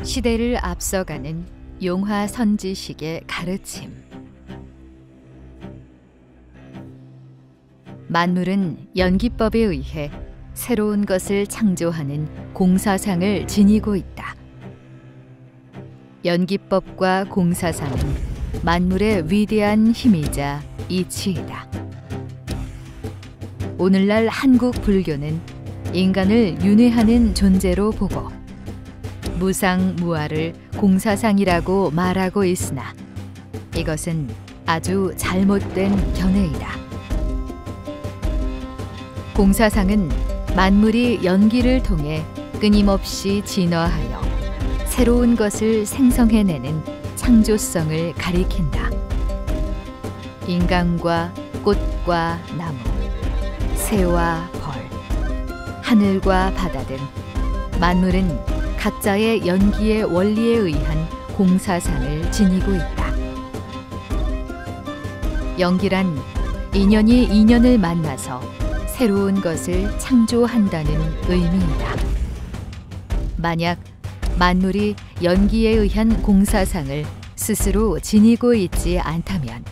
시대를 앞서가는 용화 선지식의 가르침. 만물은 연기법에 의해 새로운 것을 창조하는 공사상을 지니고 있다. 연기법과 공사상은 만물의 위대한 힘이자 이치이다. 오늘날 한국 불교는 인간을 윤회하는 존재로 보고 무상무아를 공사상이라고 말하고 있으나 이것은 아주 잘못된 견해이다. 공사상은 만물이 연기를 통해 끊임없이 진화하여 새로운 것을 생성해내는 창조성을 가리킨다. 인간과 꽃과 나무, 새와 벌, 하늘과 바다 등 만물은 각자의 연기의 원리에 의한 공사상을 지니고 있다. 연기란 인연이 인연을 만나서 새로운 것을 창조한다는 의미이다. 만약 만물이 연기에 의한 공사상을 스스로 지니고 있지 않다면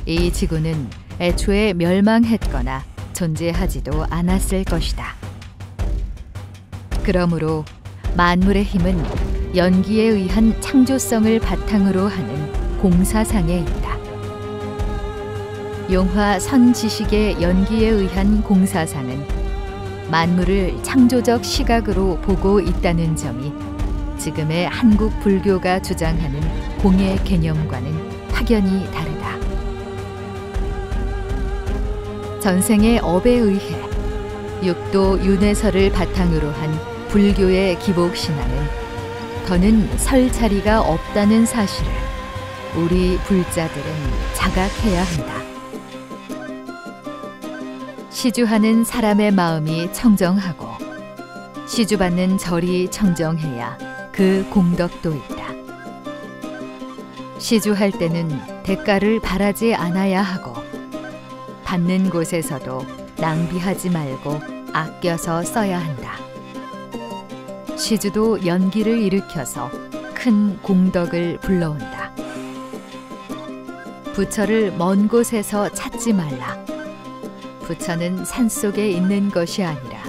이 지구는 애초에 멸망했거나 존재하지도 않았을 것이다. 그러므로 만물의 힘은 연기에 의한 창조성을 바탕으로 하는 공사상에 있다. 용화 선지식의 연기에 의한 공사상은 만물을 창조적 시각으로 보고 있다는 점이 지금의 한국 불교가 주장하는 공의 개념과는 확연히 다르다. 전생의 업에 의해 육도 윤회설을 바탕으로 한 불교의 기복신앙은 더는 설 자리가 없다는 사실을 우리 불자들은 자각해야 한다. 시주하는 사람의 마음이 청정하고 시주받는 절이 청정해야 그 공덕도 있다. 시주할 때는 대가를 바라지 않아야 하고 받는 곳에서도 낭비하지 말고 아껴서 써야 한다. 시주도 연기를 일으켜서 큰 공덕을 불러온다. 부처를 먼 곳에서 찾지 말라. 부처는 산속에 있는 것이 아니라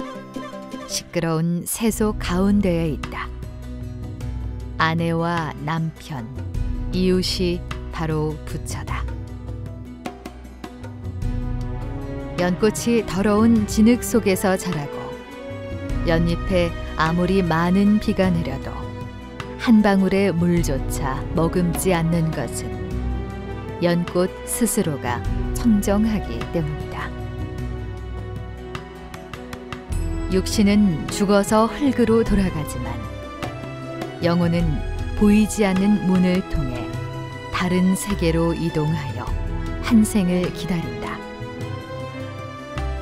시끄러운 세속 가운데에 있다. 아내와 남편, 이웃이 바로 부처다. 연꽃이 더러운 진흙 속에서 자라고 연잎에 아무리 많은 비가 내려도 한 방울의 물조차 머금지 않는 것은 연꽃 스스로가 청정하기 때문이다. 육신은 죽어서 흙으로 돌아가지만 영혼은 보이지 않는 문을 통해 다른 세계로 이동하여 환생을 기다린다.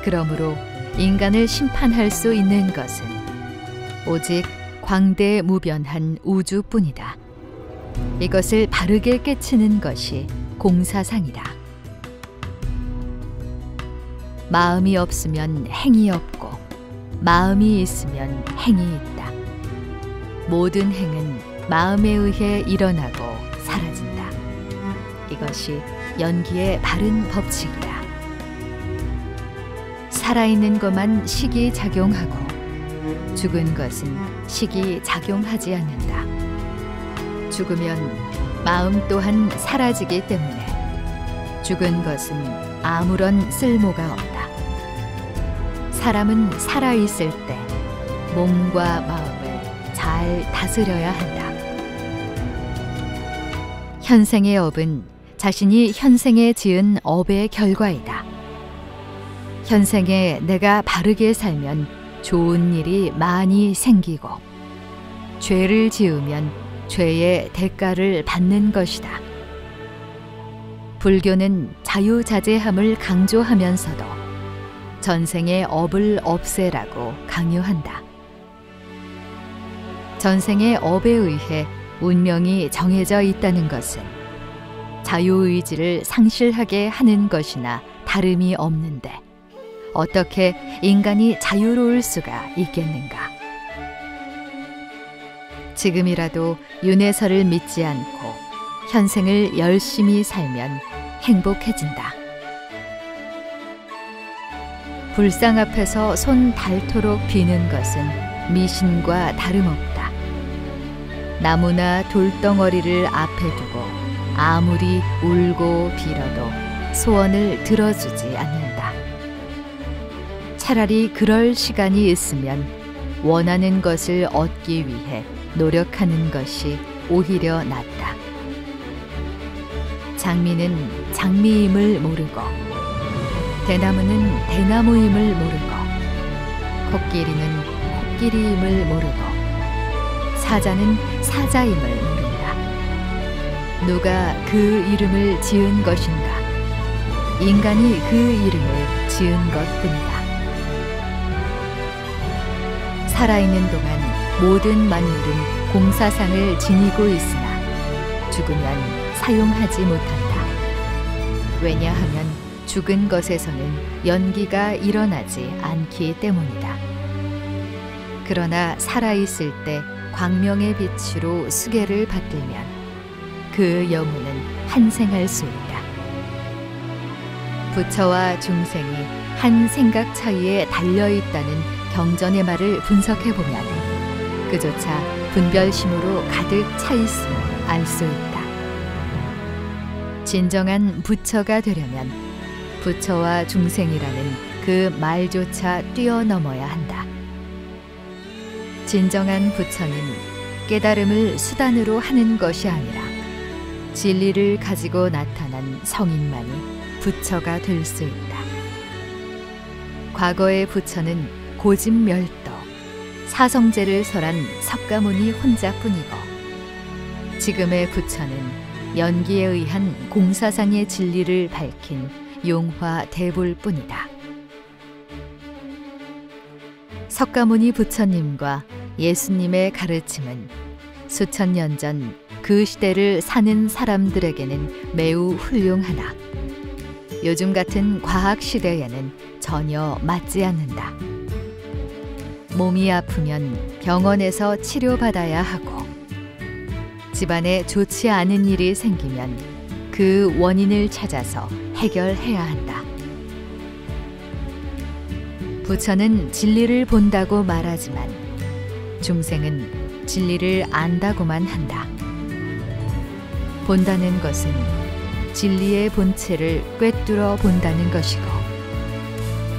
그러므로 인간을 심판할 수 있는 것은 오직 광대무변한 우주뿐이다. 이것을 바르게 깨치는 것이 공사상이다. 마음이 없으면 행이 없고 마음이 있으면 행이 있다. 모든 행은 마음에 의해 일어나고 사라진다. 이것이 연기의 바른 법칙이다. 살아있는 것만 식이 작용하고 죽은 것은 식이 작용하지 않는다. 죽으면 마음 또한 사라지기 때문에 죽은 것은 아무런 쓸모가 없다. 사람은 살아있을 때 몸과 마음을 잘 다스려야 한다. 현생의 업은 자신이 현생에 지은 업의 결과이다. 현생에 내가 바르게 살면 좋은 일이 많이 생기고 죄를 지으면 죄의 대가를 받는 것이다. 불교는 자유자재함을 강조하면서도 전생의 업을 없애라고 강요한다. 전생의 업에 의해 운명이 정해져 있다는 것은 자유의지를 상실하게 하는 것이나 다름이 없는데 어떻게 인간이 자유로울 수가 있겠는가? 지금이라도 윤회설을 믿지 않고 현생을 열심히 살면 행복해진다. 불상 앞에서 손 닳도록 비는 것은 미신과 다름없다. 나무나 돌덩어리를 앞에 두고 아무리 울고 빌어도 소원을 들어주지 않는다. 차라리 그럴 시간이 있으면 원하는 것을 얻기 위해 노력하는 것이 오히려 낫다. 장미는 장미임을 모르고, 대나무는 대나무임을 모르고, 코끼리는 코끼리임을 모르고, 사자는 사자임을 모른다. 누가 그 이름을 지은 것인가? 인간이 그 이름을 지은 것뿐이다. 살아있는 동안 모든 만물은 공사상을 지니고 있으나 죽으면 사용하지 못한다. 왜냐하면 죽은 것에서는 연기가 일어나지 않기 때문이다. 그러나 살아있을 때 광명의 빛으로 수계를 받들면 그 영혼은 환생할 수 있다. 부처와 중생이 한 생각 차이에 달려있다는 경전의 말을 분석해보면 그조차 분별심으로 가득 차있음을 알 수 있다. 진정한 부처가 되려면 부처와 중생이라는 그 말조차 뛰어넘어야 한다. 진정한 부처는 깨달음을 수단으로 하는 것이 아니라 진리를 가지고 나타난 성인만이 부처가 될 수 있다. 과거의 부처는 고집멸도, 사성제를 설한 석가모니 혼자뿐이고 지금의 부처는 연기에 의한 공사상의 진리를 밝힌 용화 대불뿐이다. 석가모니 부처님과 예수님의 가르침은 수천 년 전 그 시대를 사는 사람들에게는 매우 훌륭하나 요즘 같은 과학 시대에는 전혀 맞지 않는다. 몸이 아프면 병원에서 치료받아야 하고 집안에 좋지 않은 일이 생기면 그 원인을 찾아서 해결해야 한다. 부처는 진리를 본다고 말하지만 중생은 진리를 안다고만 한다. 본다는 것은 진리의 본체를 꿰뚫어 본다는 것이고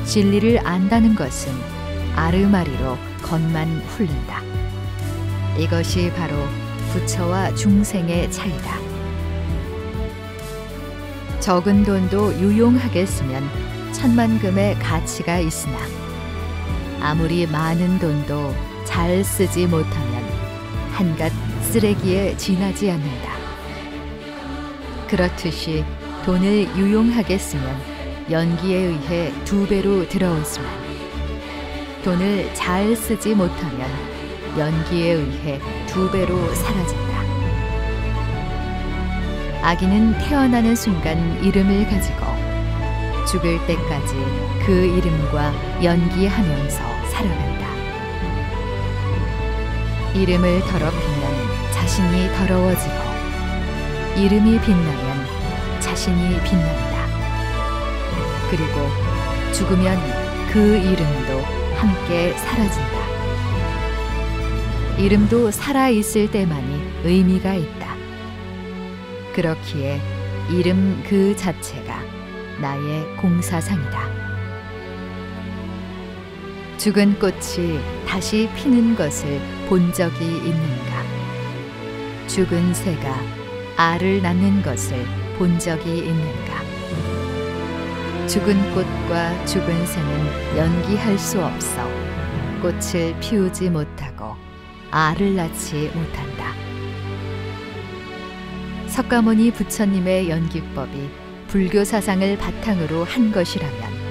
진리를 안다는 것은 아르마리로 겉만 훑는다. 이것이 바로 부처와 중생의 차이다. 적은 돈도 유용하게 쓰면 천만금의 가치가 있으나 아무리 많은 돈도 잘 쓰지 못하면 한갓 쓰레기에 지나지 않는다. 그렇듯이 돈을 유용하게 쓰면 연기에 의해 2배로 들어오지만 돈을 잘 쓰지 못하면 연기에 의해 2배로 사라진다. 아기는 태어나는 순간 이름을 가지고 죽을 때까지 그 이름과 연기하면서 살아간다. 이름을 더럽히면 자신이 더러워지고 이름이 빛나면 자신이 빛난다. 그리고 죽으면 그 이름도 함께 사라진다. 이름도 살아있을 때만이 의미가 있다. 그렇기에 이름 그 자체가 나의 공사상이다. 죽은 꽃이 다시 피는 것을 본 적이 있는가? 죽은 새가 알을 낳는 것을 본 적이 있는가? 죽은 꽃과 죽은 새는 연기할 수 없어 꽃을 피우지 못하고 알을 낳지 못한다. 석가모니 부처님의 연기법이 불교 사상을 바탕으로 한 것이라면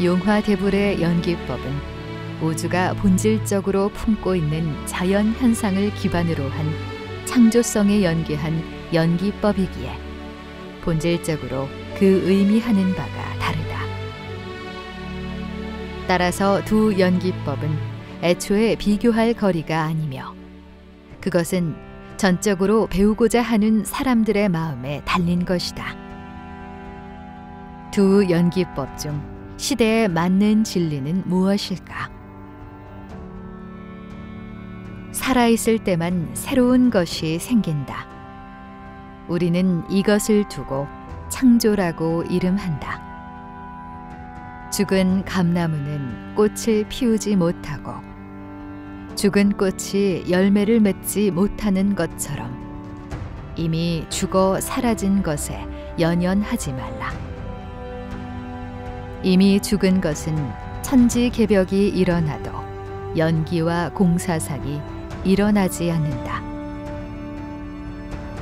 용화대불의 연기법은 우주가 본질적으로 품고 있는 자연 현상을 기반으로 한 창조성에 연기한 연기법이기에 본질적으로 그 의미하는 바가 다르다. 따라서 두 연기법은 애초에 비교할 거리가 아니며 그것은 전적으로 배우고자 하는 사람들의 마음에 달린 것이다. 두 연기법 중 시대에 맞는 진리는 무엇일까? 살아있을 때만 새로운 것이 생긴다. 우리는 이것을 두고 창조라고 이름한다. 죽은 감나무는 꽃을 피우지 못하고 죽은 꽃이 열매를 맺지 못하는 것처럼 이미 죽어 사라진 것에 연연하지 말라. 이미 죽은 것은 천지개벽이 일어나도 연기와 공사상이 일어나지 않는다.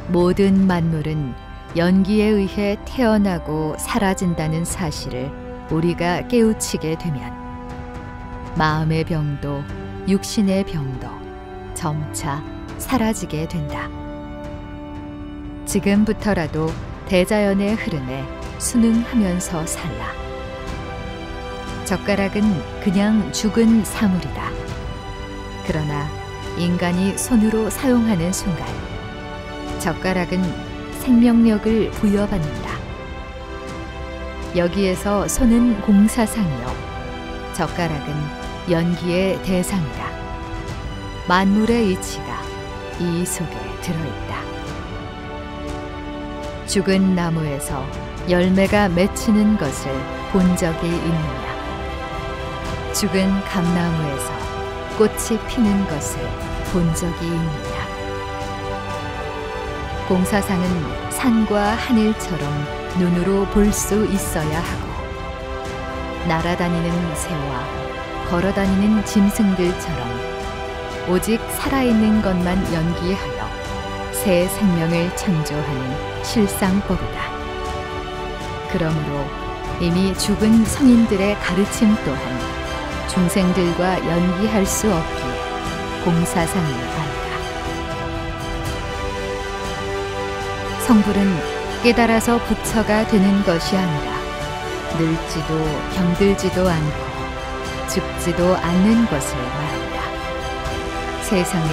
모든 만물은 연기에 의해 태어나고 사라진다는 사실을 우리가 깨우치게 되면 마음의 병도 육신의 병도 점차 사라지게 된다. 지금부터라도 대자연의 흐름에 순응하면서 살라. 젓가락은 그냥 죽은 사물이다. 그러나 인간이 손으로 사용하는 순간 젓가락은 생명력을 부여받는다. 여기에서 손은 공사상이요 젓가락은 연기의 대상이다. 만물의 이치가 이 속에 들어있다. 죽은 나무에서 열매가 맺히는 것을 본 적이 있느냐? 죽은 감나무에서 꽃이 피는 것을 본 적이 있느냐? 공사상은 산과 하늘처럼 눈으로 볼 수 있어야 하고 날아다니는 새와 걸어다니는 짐승들처럼 오직 살아있는 것만 연기하여 새 생명을 창조하는 실상법이다. 그러므로 이미 죽은 성인들의 가르침 또한 중생들과 연기할 수 없기에 공사상을 한다. 성불은 깨달아서 부처가 되는 것이 아니라 늙지도 병들지도 않고 죽지도 않는 것을 말한다. 세상에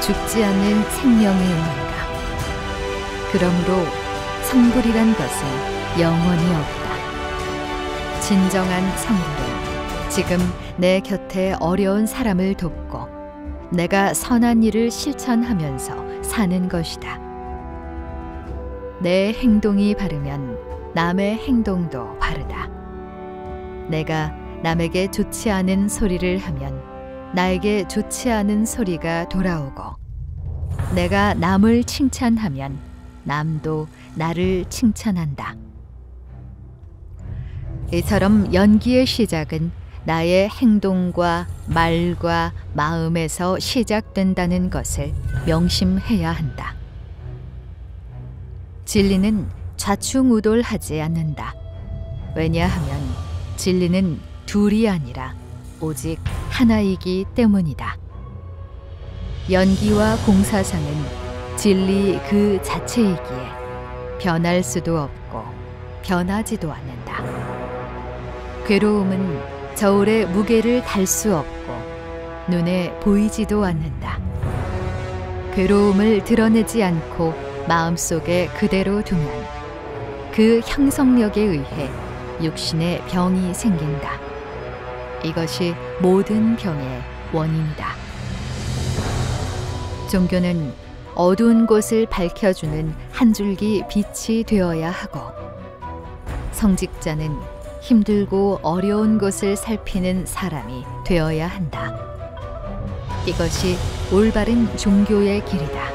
죽지 않는 생명이 있는가? 그러므로 성불이란 것은 영원히 없다. 진정한 성불은 지금 내 곁에 어려운 사람을 돕고 내가 선한 일을 실천하면서 사는 것이다. 내 행동이 바르면 남의 행동도 바르다. 내가 남에게 좋지 않은 소리를 하면 나에게 좋지 않은 소리가 돌아오고 내가 남을 칭찬하면 남도 나를 칭찬한다. 이처럼 연기의 시작은 나의 행동과 말과 마음에서 시작된다는 것을 명심해야 한다. 진리는 좌충우돌하지 않는다. 왜냐하면 진리는 둘이 아니라 오직 하나이기 때문이다. 연기와 공사상은 진리 그 자체이기에 변할 수도 없고 변하지도 않는다. 괴로움은 저울의 무게를 달 수 없고 눈에 보이지도 않는다. 괴로움을 드러내지 않고 마음속에 그대로 두면 그 형성력에 의해 육신의 병이 생긴다. 이것이 모든 병의 원인이다. 종교는 어두운 곳을 밝혀주는 한 줄기 빛이 되어야 하고 성직자는 힘들고 어려운 곳을 살피는 사람이 되어야 한다. 이것이 올바른 종교의 길이다.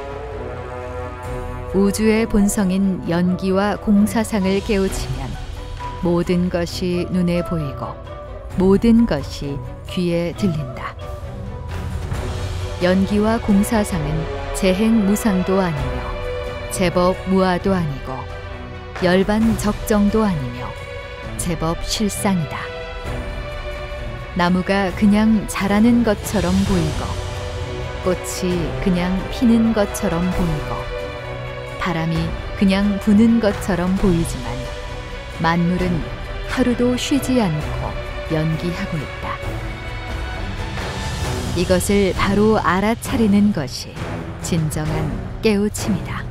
우주의 본성인 연기와 공사상을 깨우치면 모든 것이 눈에 보이고 모든 것이 귀에 들린다. 연기와 공사상은 재행무상도 아니며 제법 무아도 아니고 열반 적정도 아니며 제법 실상이다. 나무가 그냥 자라는 것처럼 보이고 꽃이 그냥 피는 것처럼 보이고 바람이 그냥 부는 것처럼 보이지만 만물은 하루도 쉬지 않고 연기하고 있다. 이것을 바로 알아차리는 것이 진정한 깨우침이다.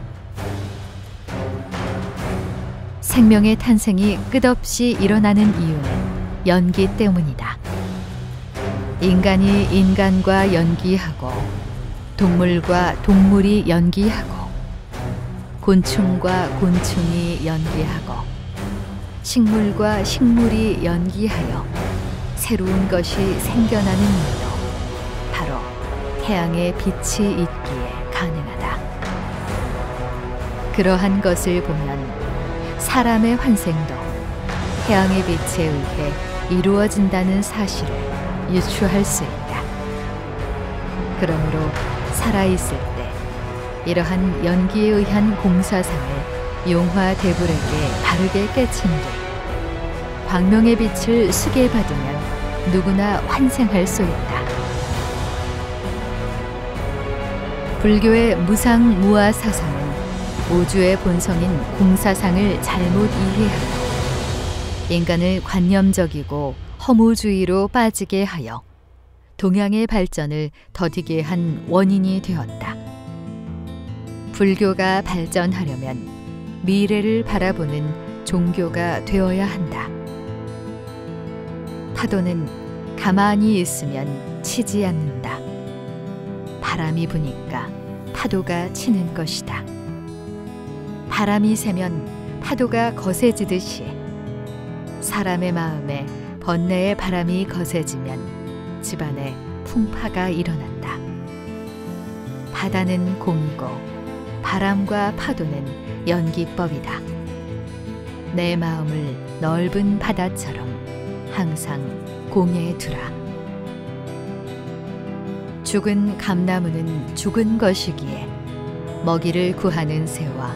생명의 탄생이 끝없이 일어나는 이유는 연기 때문이다. 인간이 인간과 연기하고 동물과 동물이 연기하고 곤충과 곤충이 연기하고 식물과 식물이 연기하여 새로운 것이 생겨나는 이유도 바로 태양의 빛이 있기에 가능하다. 그러한 것을 보면 사람의 환생도 태양의 빛에 의해 이루어진다는 사실을 유추할 수 있다. 그러므로 살아있을 때 이러한 연기에 의한 공사상을 용화대불에게 바르게 깨친 뒤 광명의 빛을 쓰게 받으면 누구나 환생할 수 있다. 불교의 무상무화 사상은 우주의 본성인 공사상을 잘못 이해하고 인간을 관념적이고 허무주의로 빠지게 하여 동양의 발전을 더디게 한 원인이 되었다. 불교가 발전하려면 미래를 바라보는 종교가 되어야 한다. 파도는 가만히 있으면 치지 않는다. 바람이 부니까 파도가 치는 것이다. 바람이 세면 파도가 거세지듯이 사람의 마음에 번뇌의 바람이 거세지면 집안에 풍파가 일어난다. 바다는 공이고 바람과 파도는 연기법이다. 내 마음을 넓은 바다처럼 항상 공에 두라. 죽은 감나무는 죽은 것이기에 먹이를 구하는 새와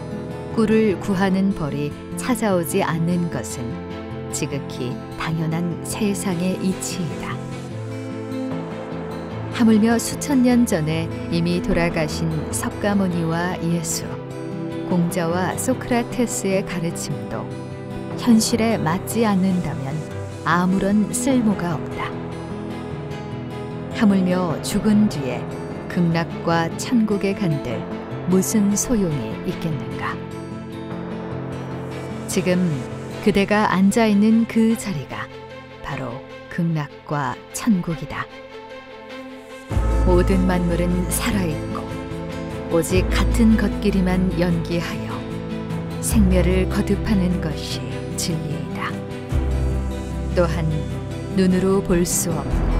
꿀을 구하는 벌이 찾아오지 않는 것은 지극히 당연한 세상의 이치이다. 하물며 수천 년 전에 이미 돌아가신 석가모니와 예수, 공자와 소크라테스의 가르침도 현실에 맞지 않는다면 아무런 쓸모가 없다. 하물며 죽은 뒤에 극락과 천국에 간들 무슨 소용이 있겠는가? 지금 그대가 앉아있는 그 자리가 바로 극락과 천국이다. 모든 만물은 살아있고 오직 같은 것끼리만 연기하여 생멸을 거듭하는 것이 진리이다. 또한 눈으로 볼 수 없고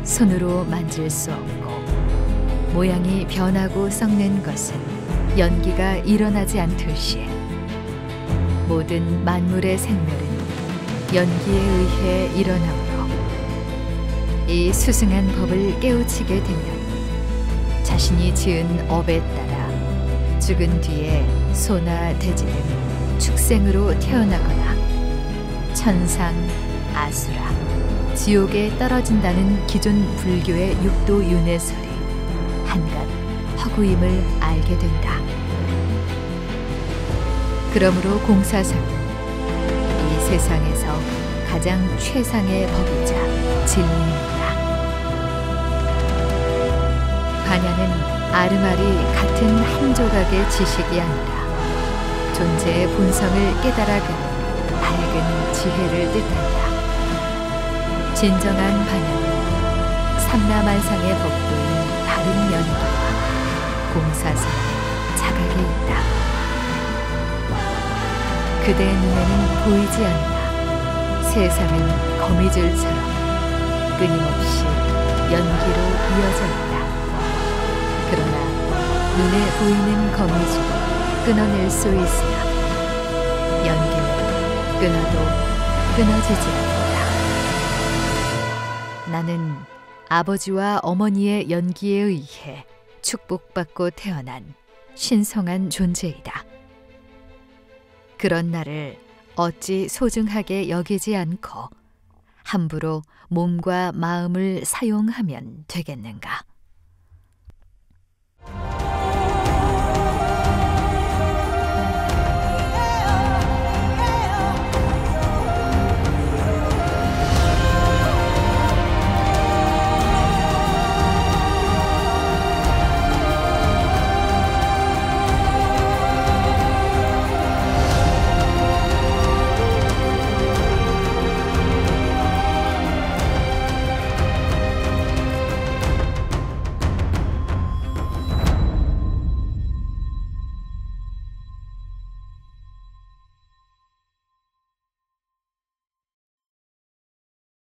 손으로 만질 수 없고 모양이 변하고 썩는 것은 연기가 일어나지 않듯이 모든 만물의 생멸은 연기에 의해 일어나므로 이 수승한 법을 깨우치게 되면 자신이 지은 업에 따라 죽은 뒤에 소나 돼지 등 축생으로 태어나거나 천상, 아수라, 지옥에 떨어진다는 기존 불교의 육도 윤회설이 한갓 허구임을 알게 된다. 그러므로 공사상은 이 세상에서 가장 최상의 법이자 진리입니다. 반야는 아르말이 같은 한 조각의 지식이 아니라 존재의 본성을 깨달아가는 밝은 지혜를 뜻한다. 진정한 반야는 삼라만상의 법도인 다른 연기와 공사상의 자각이 있다. 그대의 눈에는 보이지 않나 세상은 거미줄처럼 끊임없이 연기로 이어져 있다. 그러나 눈에 보이는 거미줄을 끊어낼 수 있으나 연기는 끊어도 끊어지지 않는다. 나는 아버지와 어머니의 연기에 의해 축복받고 태어난 신성한 존재이다. 그런 나를 어찌 소중하게 여기지 않고 함부로 몸과 마음을 사용하면 되겠는가?